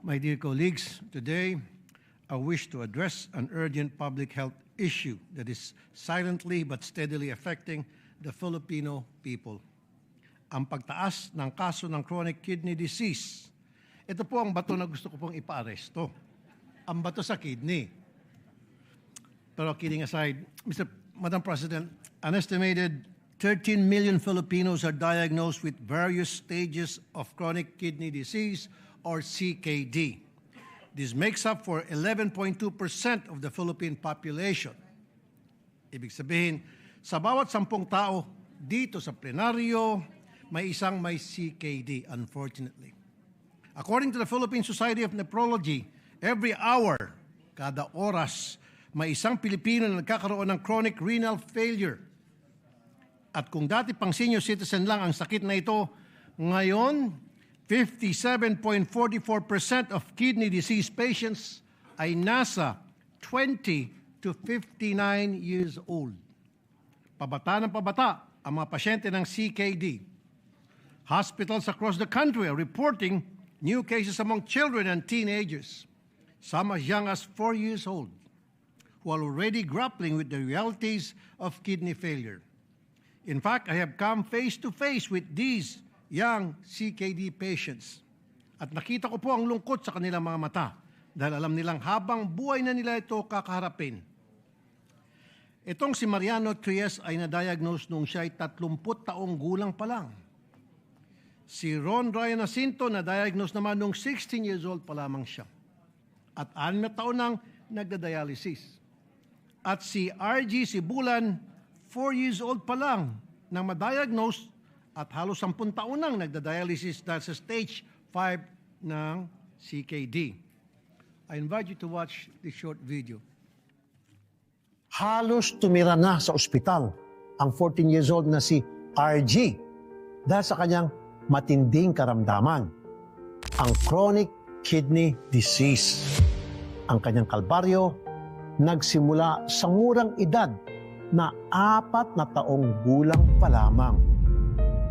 My dear colleagues, today I wish to address an urgent public health issue that is silently but steadily affecting the Filipino people. Ang pagtaas ng kaso ng chronic kidney disease. Ito po ang bato na gusto ko pong ipaaresto. Ang bato sa kidney. Pero kidding aside, Madam President, an estimated 13 million Filipinos are diagnosed with various stages of chronic kidney disease or CKD. This makes up for 11.2% of the Philippine population. Ibig sabihin, sa bawat 10 tao dito sa plenaryo, may isang may CKD, unfortunately. According to the Philippine Society of Nephrology, every hour, kada oras, may isang Pilipino na nagkakaroon ng chronic renal failure. At kung dati pang senior citizen lang ang sakit na ito, ngayon, 57.44% of kidney disease patients ay nasa 20 to 59 years old. Pabata ng pabata ang mga pasyente ng CKD. Hospitals across the country are reporting new cases among children and teenagers, some as young as 4 years old, who are already grappling with the realities of kidney failure. In fact, I have come face to face with these young CKD patients. At nakita ko po ang lungkot sa kanilang mga mata dahil alam nilang habang buhay na nila ito kakaharapin. Itong si Mariano Trias ay na-diagnose nung siya ay 30 taong gulang pa lang. Si Ron Ryan Jacinto na-diagnose naman nung 16 years old pa lamang siya. At 6 na taon nang nagda-dialysis. At si RG Sibulan, 4 years old pa lang nang ma-diagnose at halos 10 taon nang nagda-dialysis dahil sa stage 5 ng CKD. I invite you to watch this short video. Halos tumira na sa ospital ang 14 years old na si RG dahil sa kanyang matinding karamdaman, ang chronic kidney disease. Ang kanyang kalbaryo nagsimula sa murang edad na 4 na taong gulang pa lamang.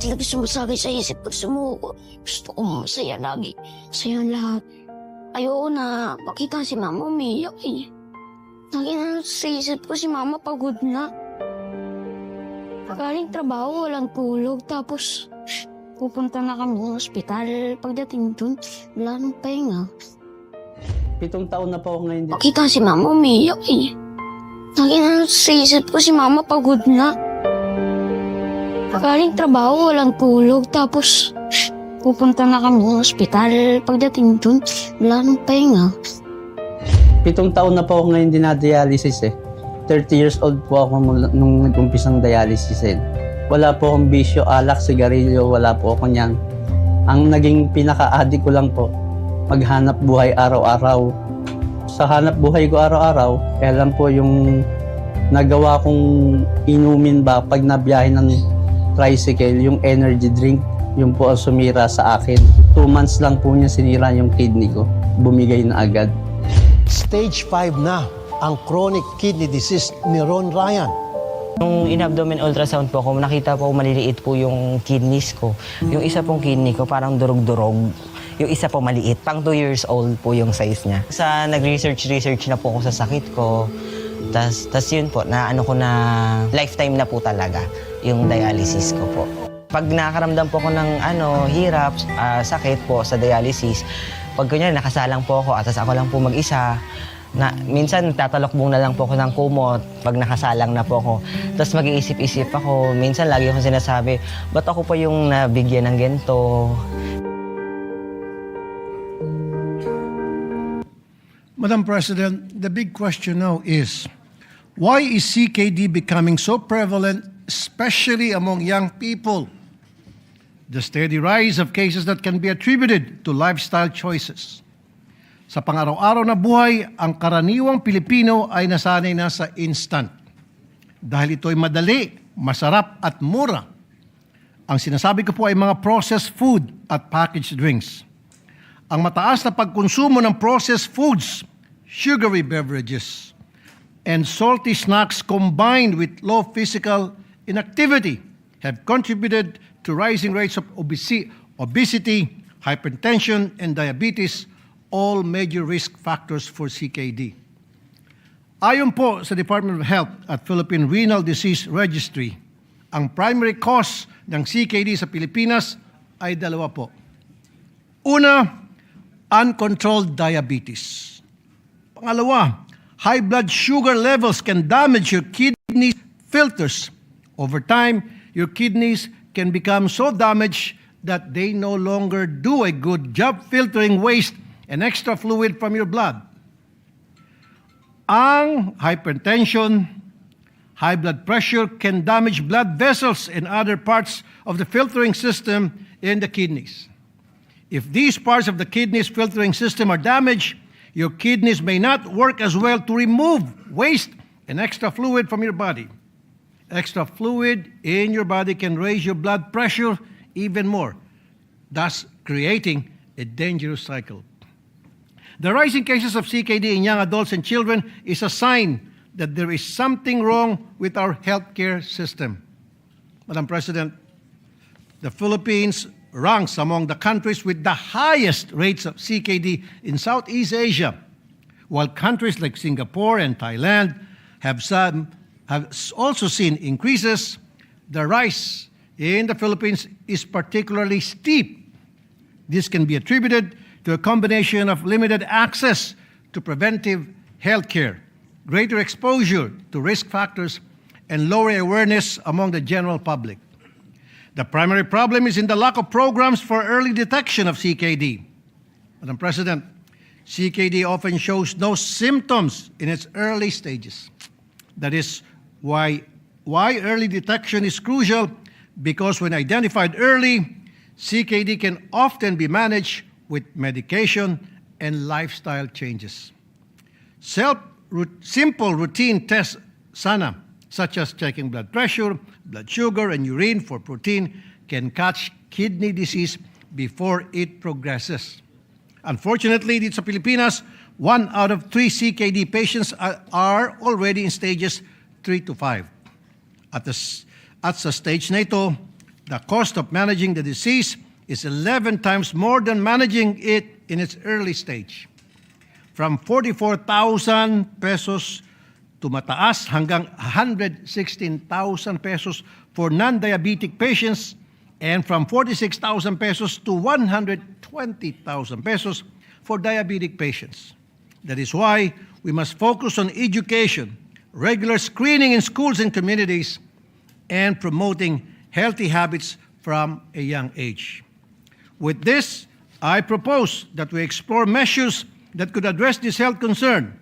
Talaga sumasagay sa isip pag sumuko. Gusto ko masaya lagi. Masaya lahat. Ayoko na makita si mama umiyak eh. Lagi na sa isip ko si mama pagod na. Galing trabaho, walang tulog. Tapos pupunta na kami ng ospital. Pagdating dun, wala nang pahinga. 7 taon na po ako ngayon dito. Makita si mama umiyak eh. Lagi na sa isip ko si mama pagod na. Galing trabaho, walang tulog. Tapos pupunta na kami ng ospital. Pagdating dun, wala nang pahinga. 7 taon na po ako ngayon dinadialysis eh. 30 years old po ako nung nag-umpisang dialysis eh. Wala po akong bisyo, alak, sigarilyo, wala po ako niyan. Ang naging pinaka-addict ko lang po, maghanap buhay araw-araw. Sa hanap buhay ko araw-araw, kaya lang po yung nagawa kong inumin ba pag nabiyahe ng tricycle, yung energy drink, yung po ang sumira sa akin. 2 months lang po niya sinira yung kidney ko. Bumigay na agad. Stage 5 na ang chronic kidney disease ni Ron Ryan. Nung in-abdomen ultrasound po ako, nakita po maliliit po yung kidneys ko. Yung isa pong kidney ko parang durog-durog. Yung isa po maliit, pang 2 years old po yung size niya. Sa nag-research na po ako sa sakit ko. Tas yun po, na ko na lifetime na po talaga yung dialysis ko po. Pag nakakaramdam po ako ng hirap, sakit po sa dialysis, pag kunyari nakasalang po ako at ako lang po mag-isa, na minsan tatalokbong na lang po ako ng kumot pag nakasalang na po ako. Tapos mag-iisip-isip ako, minsan lagi akong sinasabi, ba't ako pa yung nabigyan ng ganito? Madam President, the big question now is, why is CKD becoming so prevalent, especially among young people? The steady rise of cases that can be attributed to lifestyle choices. Sa pang-araw-araw na buhay, ang karaniwang Pilipino ay nasanay na sa instant. Dahil ito'y madali, masarap at mura. Ang sinasabi ko po ay mga processed food at packaged drinks. Ang mataas na pagkonsumo ng processed foods, sugary beverages, and salty snacks combined with low physical inactivity have contributed to rising rates of obesity, hypertension, and diabetes, all major risk factors for CKD. Ayon po sa Department of Health at Philippine Renal Disease Registry, ang primary cause ng CKD sa Pilipinas ay dalawa po. Una, uncontrolled diabetes. Pangalawa, high blood sugar levels can damage your kidney filters. Over time, your kidneys can become so damaged that they no longer do a good job filtering waste and extra fluid from your blood. Ang hypertension, high blood pressure can damage blood vessels and other parts of the filtering system in the kidneys. If these parts of the kidneys filtering system are damaged, your kidneys may not work as well to remove waste and extra fluid from your body. Extra fluid in your body can raise your blood pressure even more, thus creating a dangerous cycle. The rising cases of CKD in young adults and children is a sign that there is something wrong with our healthcare system. Madam President, the Philippines ranks among the countries with the highest rates of CKD in Southeast Asia, while countries like Singapore and Thailand have also seen increases. The rise in the Philippines is particularly steep. This can be attributed to a combination of limited access to preventive health care, greater exposure to risk factors, and lower awareness among the general public. The primary problem is in the lack of programs for early detection of CKD. Madam President, CKD often shows no symptoms in its early stages. That is why early detection is crucial, because when identified early, CKD can often be managed with medication and lifestyle changes. Simple routine tests sana, such as checking blood pressure, blood sugar, and urine for protein, can catch kidney disease before it progresses. Unfortunately, dito sa Pilipinas, 1 out of 3 CKD patients are already in stages 3 to 5. At sa stage na ito, the cost of managing the disease is 11 times more than managing it in its early stage. From 44,000 pesos to mataas hanggang 116,000 pesos for non-diabetic patients, and from 46,000 pesos to 120,000 pesos for diabetic patients. That is why we must focus on education, regular screening in schools and communities, and promoting healthy habits from a young age. With this, I propose that we explore measures that could address this health concern.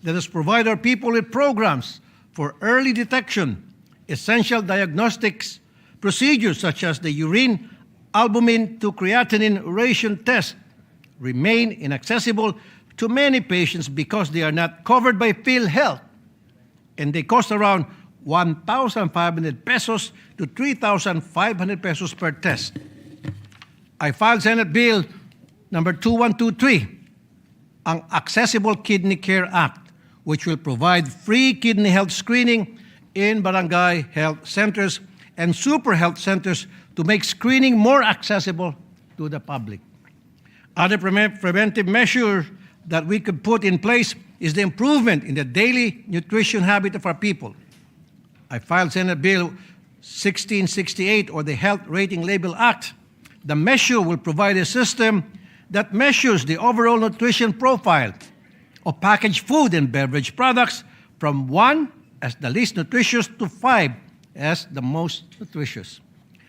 Let us provide our people with programs for early detection, essential diagnostics procedures such as the urine albumin to creatinine ratio test remain inaccessible to many patients because they are not covered by PhilHealth, and they cost around 1,500 pesos to 3,500 pesos per test. I filed Senate Bill number 2123, ang Accessible Kidney Care Act, which will provide free kidney health screening in barangay health centers and super health centers to make screening more accessible to the public. Other preventive measure that we could put in place is the improvement in the daily nutrition habit of our people. I filed Senate Bill 1668, or the Health Rating Label Act. The measure will provide a system that measures the overall nutrition profile of packaged food and beverage products from 1 as the least nutritious to 5 as the most nutritious.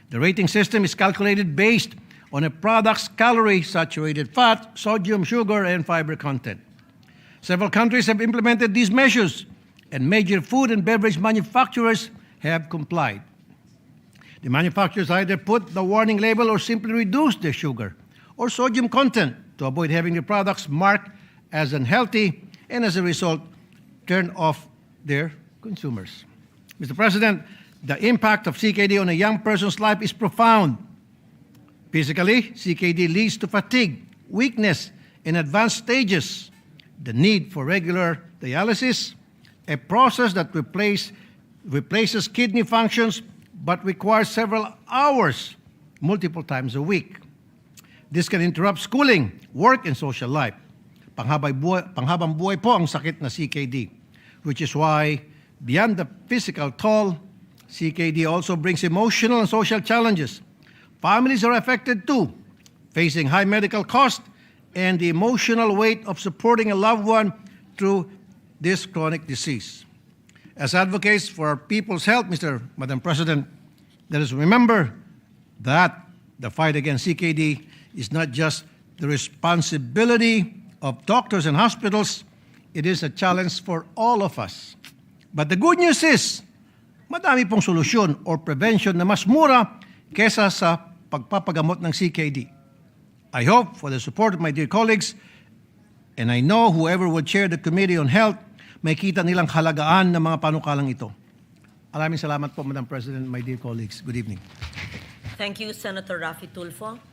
The rating system is calculated based on a product's calorie, saturated fat, sodium, sugar, and fiber content. Several countries have implemented these measures, and major food and beverage manufacturers have complied. The manufacturers either put the warning label or simply reduce the sugar or sodium content to avoid having their products marked as unhealthy, and as a result, turn off their consumers. Mr. President, the impact of CKD on a young person's life is profound. Physically, CKD leads to fatigue, weakness in advanced stages, the need for regular dialysis, a process that replaces kidney functions but requires several hours, multiple times a week. This can interrupt schooling, work, and social life. panghabang buhay po ang sakit na CKD, which is why, beyond the physical toll, CKD also brings emotional and social challenges. Families are affected too, facing high medical costs and the emotional weight of supporting a loved one through this chronic disease. As advocates for our people's health, Madam President, let us remember that the fight against CKD is not just the responsibility of doctors and hospitals, it is a challenge for all of us. But the good news is, madami pong solusyon or prevention na mas mura kesa sa pagpapagamot ng CKD. I hope for the support of my dear colleagues, and I know whoever would chair the Committee on Health, may kita nilang halagaan ng mga panukalang ito. Maraming salamat po, Madam President, my dear colleagues. Good evening. Thank you, Senator Raffy Tulfo.